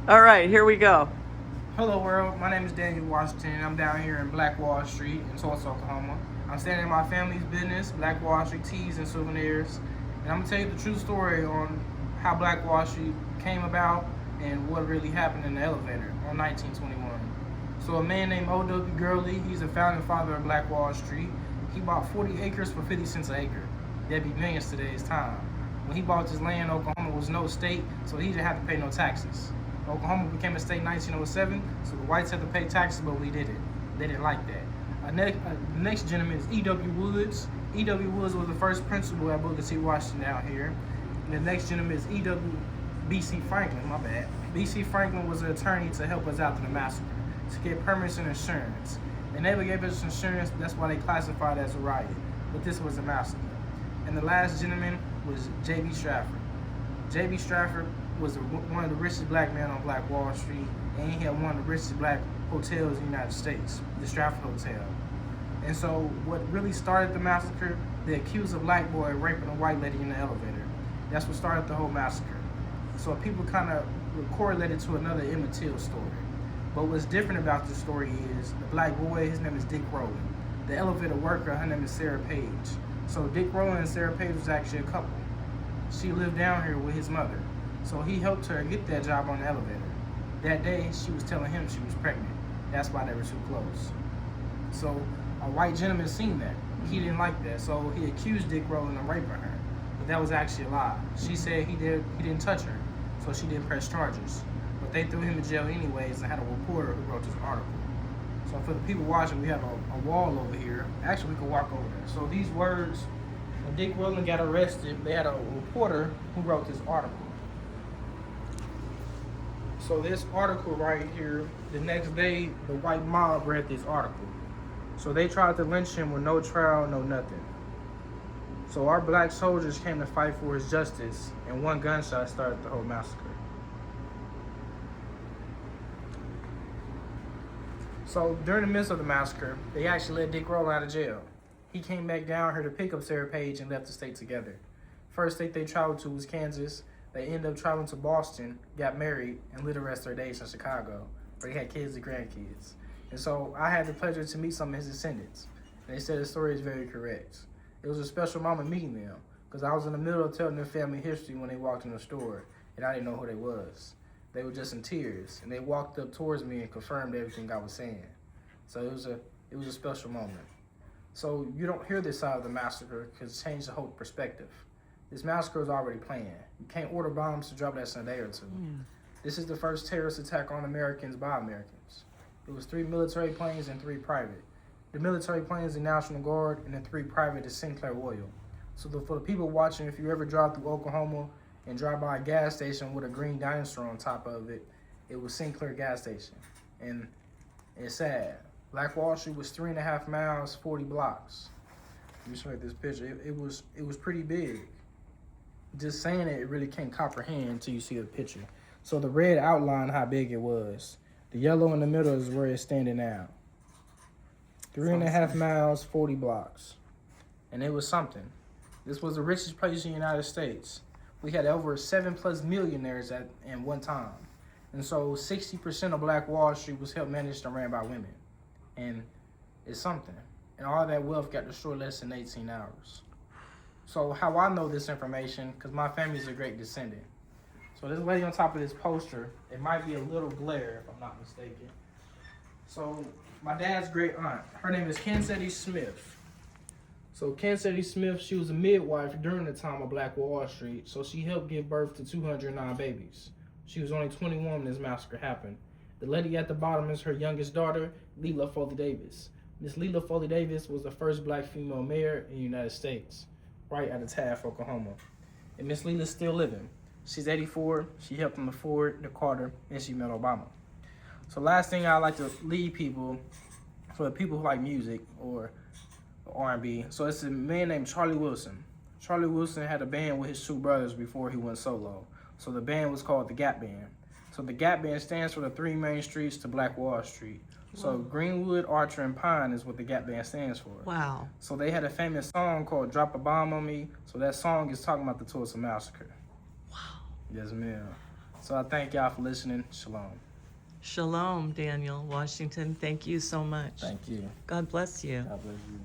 All right, here we go. Hello world, my name is Daniel Washington and I'm down here in Black Wall Street in Tulsa, Oklahoma. I'm standing in my family's business, Black Wall Street Teas and Souvenirs, and I'm gonna tell you the true story on how Black Wall Street came about and what really happened in the elevator on 1921. So a man named O.W. Gurley, he's the founding father of Black Wall Street. He bought 40 acres for 50 cents an acre. That'd be millions today's time. When he bought this land, Oklahoma was no state, so he didn't have to pay no taxes. Oklahoma became a state in 1907, so the whites had to pay taxes, but we didn't. They didn't like that. The next gentleman is E.W. Woods. E.W. Woods was the first principal at Booker T. Washington out here. And the next gentleman is B.C. Franklin, my bad. B.C. Franklin was an attorney to help us out in the massacre, to get permits and insurance. They never gave us insurance, that's why they classified it as a riot. But this was a massacre. And the last gentleman was J.B. Stratford. J.B. Stratford was one of the richest black men on Black Wall Street, and he had one of the richest black hotels in the United States, the Stratford Hotel. And so what really started the massacre, they accused a black boy of raping a white lady in the elevator. That's what started the whole massacre. So people kind of correlated to another Emmett Till story. But what's different about this story is the black boy, his name is Dick Rowland. The elevator worker, her name is Sarah Page. So Dick Rowland and Sarah Page was actually a couple. She lived down here with his mother. So he helped her get that job on the elevator. That day, she was telling him she was pregnant. That's why they were too close. So a white gentleman seen that. He didn't like that, so he accused Dick Rowland of raping her. But that was actually a lie. She said he didn't touch her, so she didn't press charges. But they threw him in jail anyways and had a reporter who wrote this article. So for the people watching, we have a wall over here. Actually, we can walk over there. So these words, when Dick Rowland got arrested, they had a reporter who wrote this article. So this article right here, the next day, the white mob read this article. So they tried to lynch him with no trial, no nothing. So our black soldiers came to fight for his justice, and one gunshot started the whole massacre. So during the midst of the massacre, they actually let Dick Rowland out of jail. He came back down here to pick up Sarah Page and left the state together. First state they traveled to was Kansas. They ended up traveling to Boston, got married, and lived the rest of their days in Chicago, where they had kids and grandkids. And so I had the pleasure to meet some of his descendants. And they said the story is very correct. It was a special moment meeting them, because I was in the middle of telling their family history when they walked in the store, and I didn't know who they was. They were just in tears, and they walked up towards me and confirmed everything I was saying. So it was a special moment. So you don't hear this side of the massacre because it changed the whole perspective. This massacre was already planned. You can't order bombs to drop that in a day or two. This is the first terrorist attack on Americans by Americans. It was 3 military planes and 3 private. The military plane is the National Guard, and the 3 private is Sinclair Oil. So for the people watching, if you ever drive through Oklahoma and drive by a gas station with a green dinosaur on top of it, it was Sinclair gas station. And it's sad. Black Wall Street was 3.5 miles, 40 blocks. Let me show you this picture. It was pretty big. Just saying it really can't comprehend until you see the picture. So the red outline how big it was. The yellow in the middle is where it's standing now. 3.5 miles, 40 blocks. And it was something. This was the richest place in the United States. We had over 7+ millionaires at one time. And so 60% of Black Wall Street was helped managed and ran by women. And it's something. And all that wealth got destroyed less than 18 hours. So how I know this information, because my family is a great descendant. So this lady on top of this poster, it might be a little glare if I'm not mistaken. So my dad's great aunt, her name is Kensetty Smith. So Kensetty Smith, she was a midwife during the time of Black Wall Street, so she helped give birth to 209 babies. She was only 21 when this massacre happened. The lady at the bottom is her youngest daughter, Leila Foley Davis. Miss Leila Foley Davis was the first black female mayor in the United States, right out of Taft, Oklahoma. And Miss Leila's still living. She's 84, she helped him afford the Carter, and she met Obama. So last thing I like to lead people, for the people who like music or R&B, so it's a man named Charlie Wilson. Charlie Wilson had a band with his 2 brothers before he went solo. So the band was called the Gap Band. So the Gap Band stands for the 3 main streets to Black Wall Street. So Greenwood, Archer, and Pine is what the Gap Band stands for. Wow. So they had a famous song called Drop a Bomb on Me. So that song is talking about the Tulsa Massacre. Wow. Yes, ma'am. So I thank y'all for listening. Shalom. Shalom, Daniel Washington. Thank you so much. Thank you. God bless you. God bless you.